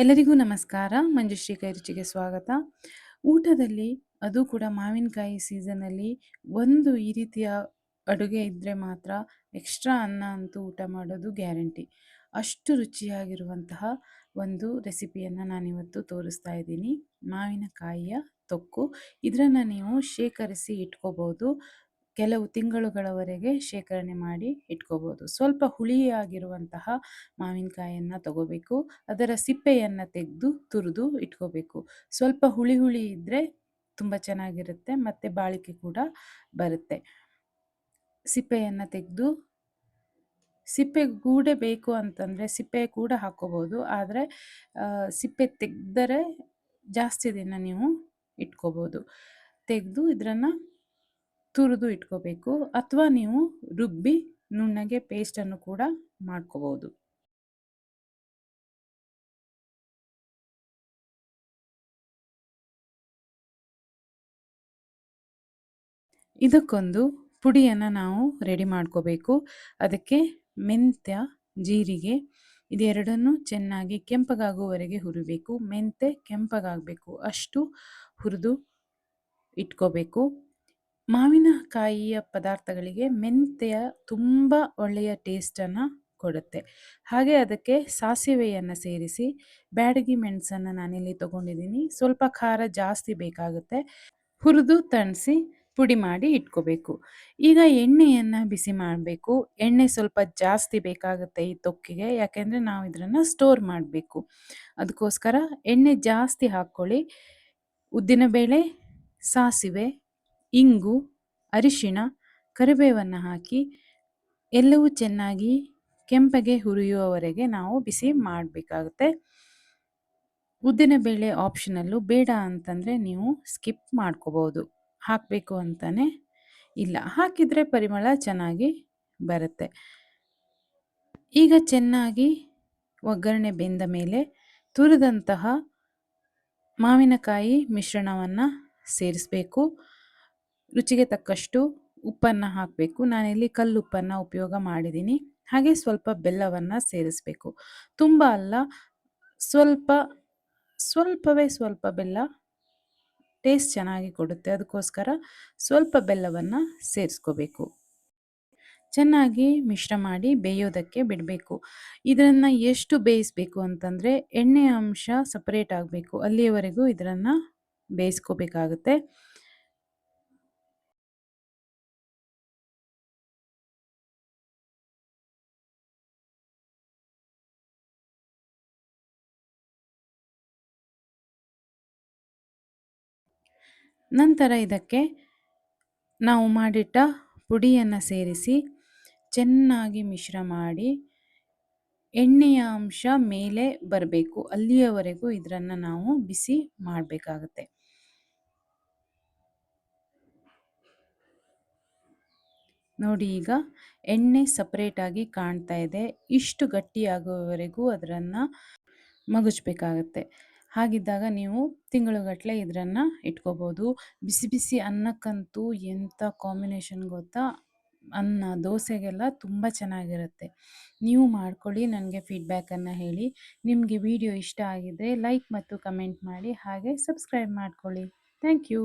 ಎಲ್ಲರಿಗೂ ನಮಸ್ಕಾರ. ಮಂಜುಶ್ರೀ ಕೈರುಚಿಗೆ ಸ್ವಾಗತ. ಊಟದಲ್ಲಿ ಅದು ಕೂಡ ಮಾವಿನಕಾಯಿ ಸೀಸನಲ್ಲಿ ಒಂದು ಈ ರೀತಿಯ ಅಡುಗೆ ಇದ್ದರೆ ಮಾತ್ರ ಎಕ್ಸ್ಟ್ರಾ ಅನ್ನ ಅಂತೂ ಊಟ ಮಾಡೋದು ಗ್ಯಾರಂಟಿ. ಅಷ್ಟು ರುಚಿಯಾಗಿರುವಂತಹ ಒಂದು ರೆಸಿಪಿಯನ್ನು ನಾನಿವತ್ತು ತೋರಿಸ್ತಾ ಇದ್ದೀನಿ. ಮಾವಿನಕಾಯಿಯ ತೊಕ್ಕು. ಇದನ್ನು ನೀವು ಶೇಖರಿಸಿ ಇಟ್ಕೋಬೋದು. ಕೆಲವು ತಿಂಗಳುಗಳವರೆಗೆ ಶೇಖರಣೆ ಮಾಡಿ ಇಟ್ಕೋಬೋದು. ಸ್ವಲ್ಪ ಹುಳಿಯಾಗಿರುವಂತಹ ಮಾವಿನಕಾಯಿಯನ್ನು ತಗೋಬೇಕು. ಅದರ ಸಿಪ್ಪೆಯನ್ನು ತೆಗೆದು ತುರಿದು ಇಟ್ಕೋಬೇಕು. ಸ್ವಲ್ಪ ಹುಳಿ ಹುಳಿ ಇದ್ದರೆ ತುಂಬ ಚೆನ್ನಾಗಿರುತ್ತೆ ಮತ್ತು ಬಾಳಿಕೆ ಕೂಡ ಬರುತ್ತೆ. ಸಿಪ್ಪೆಯನ್ನು ತೆಗೆದು ಸಿಪ್ಪೆ ಗೂಡೆ ಬೇಕು ಅಂತಂದರೆ ಸಿಪ್ಪೆ ಕೂಡ ಹಾಕ್ಕೋಬೋದು. ಆದರೆ ಸಿಪ್ಪೆ ತೆಗೆದರೆ ಜಾಸ್ತಿ ದಿನ ನೀವು ಇಟ್ಕೋಬೋದು. ತೆಗೆದು ಇದನ್ನು ತುರಿದು ಇಟ್ಕೋಬೇಕು, ಅಥವಾ ನೀವು ರುಬ್ಬಿ ನುಣ್ಣಗೆ ಪೇಸ್ಟನ್ನು ಕೂಡ ಮಾಡ್ಕೋಬೋದು. ಇದಕ್ಕೊಂದು ಪುಡಿಯನ್ನು ನಾವು ರೆಡಿ ಮಾಡ್ಕೋಬೇಕು. ಅದಕ್ಕೆ ಮೆಂತ್ಯ, ಜೀರಿಗೆ ಇದೆರಡನ್ನು ಚೆನ್ನಾಗಿ ಕೆಂಪಗಾಗುವವರೆಗೆ ಹುರಿಬೇಕು. ಮೆಂತ್ಯ ಕೆಂಪಗಾಗಬೇಕು ಅಷ್ಟು ಹುರಿದು ಇಟ್ಕೋಬೇಕು. ಮಾವಿನಕಾಯಿಯ ಪದಾರ್ಥಗಳಿಗೆ ಮೆಂತ್ಯ ತುಂಬ ಒಳ್ಳೆಯ ಟೇಸ್ಟನ್ನು ಕೊಡುತ್ತೆ. ಹಾಗೆ ಅದಕ್ಕೆ ಸಾಸಿವೆಯನ್ನು ಸೇರಿಸಿ, ಬ್ಯಾಡಗಿ ಮೆಣಸನ್ನು ನಾನಿಲ್ಲಿ ತೊಗೊಂಡಿದ್ದೀನಿ. ಸ್ವಲ್ಪ ಖಾರ ಜಾಸ್ತಿ ಬೇಕಾಗುತ್ತೆ. ಹುರಿದು ತಣಿಸಿ ಪುಡಿ ಮಾಡಿ ಇಟ್ಕೋಬೇಕು. ಈಗ ಎಣ್ಣೆಯನ್ನು ಬಿಸಿ ಮಾಡಬೇಕು. ಎಣ್ಣೆ ಸ್ವಲ್ಪ ಜಾಸ್ತಿ ಬೇಕಾಗುತ್ತೆ ಈ ತೊಕ್ಕಿಗೆ, ಯಾಕೆಂದರೆ ನಾವು ಇದನ್ನು ಸ್ಟೋರ್ ಮಾಡಬೇಕು. ಅದಕ್ಕೋಸ್ಕರ ಎಣ್ಣೆ ಜಾಸ್ತಿ ಹಾಕ್ಕೊಳ್ಳಿ. ಉದ್ದಿನಬೇಳೆ, ಸಾಸಿವೆ, ಇಂಗು, ಅರಿಶಿಣ, ಕರಿಬೇವನ್ನು ಹಾಕಿ ಎಲ್ಲವೂ ಚೆನ್ನಾಗಿ ಕೆಂಪಗೆ ಹುರಿಯುವವರೆಗೆ ನಾವು ಬಿಸಿ ಮಾಡಬೇಕಾಗುತ್ತೆ. ಉದ್ದಿನಬೇಳೆ ಆಪ್ಷನಲ್ಲು, ಬೇಡ ಅಂತಂದರೆ ನೀವು ಸ್ಕಿಪ್ ಮಾಡ್ಕೋಬೋದು. ಹಾಕಬೇಕು ಅಂತಲೇ ಇಲ್ಲ, ಹಾಕಿದರೆ ಪರಿಮಳ ಚೆನ್ನಾಗಿ ಬರುತ್ತೆ. ಈಗ ಚೆನ್ನಾಗಿ ಒಗ್ಗರಣೆ ಬೆಂದ ಮೇಲೆ ತುರಿದಂತಹ ಮಾವಿನಕಾಯಿ ಮಿಶ್ರಣವನ್ನು ಸೇರಿಸಬೇಕು. ರುಚಿಗೆ ತಕ್ಕಷ್ಟು ಉಪ್ಪನ್ನು ಹಾಕಬೇಕು. ನಾನಿಲ್ಲಿ ಕಲ್ಲುಪ್ಪನ್ನು ಉಪಯೋಗ ಮಾಡಿದ್ದೀನಿ. ಹಾಗೆ ಸ್ವಲ್ಪ ಬೆಲ್ಲವನ್ನು ಸೇರಿಸಬೇಕು. ತುಂಬ ಅಲ್ಲ, ಸ್ವಲ್ಪವೇ ಸ್ವಲ್ಪ ಬೆಲ್ಲ ಟೇಸ್ಟ್ ಚೆನ್ನಾಗಿ ಕೊಡುತ್ತೆ. ಅದಕ್ಕೋಸ್ಕರ ಸ್ವಲ್ಪ ಬೆಲ್ಲವನ್ನು ಸೇರಿಸ್ಕೋಬೇಕು. ಚೆನ್ನಾಗಿ ಮಿಶ್ರ ಮಾಡಿ ಬೇಯೋದಕ್ಕೆ ಬಿಡಬೇಕು. ಇದನ್ನು ಎಷ್ಟು ಬೇಯಿಸಬೇಕು ಅಂತಂದರೆ ಎಣ್ಣೆಯ ಅಂಶ ಸಪರೇಟ್ ಆಗಬೇಕು, ಅಲ್ಲಿಯವರೆಗೂ ಇದನ್ನು ಬೇಯಿಸ್ಕೋಬೇಕಾಗುತ್ತೆ. ನಂತರ ಇದಕ್ಕೆ ನಾವು ಮಾಡಿಟ್ಟ ಪುಡಿಯನ್ನು ಸೇರಿಸಿ ಚೆನ್ನಾಗಿ ಮಿಶ್ರ ಮಾಡಿ ಎಣ್ಣೆಯ ಅಂಶ ಮೇಲೆ ಬರಬೇಕು, ಅಲ್ಲಿಯವರೆಗೂ ಇದನ್ನು ನಾವು ಬಿಸಿ ಮಾಡಬೇಕಾಗುತ್ತೆ. ನೋಡಿ, ಈಗ ಎಣ್ಣೆ ಸಪ್ರೇಟಾಗಿ ಕಾಣ್ತಾ ಇದೆ. ಇಷ್ಟು ಗಟ್ಟಿಯಾಗುವವರೆಗೂ ಅದನ್ನು ಮಗುಚಬೇಕಾಗತ್ತೆ. ಹಾಗಿದ್ದಾಗ ನೀವು ತಿಂಗಳುಗಟ್ಟಲೆ ಇದನ್ನು ಇಟ್ಕೋಬೋದು. ಬಿಸಿ ಬಿಸಿ ಅನ್ನಕ್ಕಂತೂ ಎಂಥ ಕಾಂಬಿನೇಷನ್ ಗೊತ್ತಾ? ಅನ್ನ ದೋಸೆಗೆಲ್ಲ ತುಂಬ ಚೆನ್ನಾಗಿರುತ್ತೆ. ನೀವು ಮಾಡ್ಕೊಳ್ಳಿ, ನನಗೆ ಫೀಡ್ಬ್ಯಾಕನ್ನು ಹೇಳಿ. ನಿಮಗೆ ವಿಡಿಯೋ ಇಷ್ಟ ಆಗಿದ್ದರೆ ಲೈಕ್ ಮತ್ತು ಕಮೆಂಟ್ ಮಾಡಿ, ಹಾಗೆ ಸಬ್ಸ್ಕ್ರೈಬ್ ಮಾಡ್ಕೊಳ್ಳಿ. Thank you.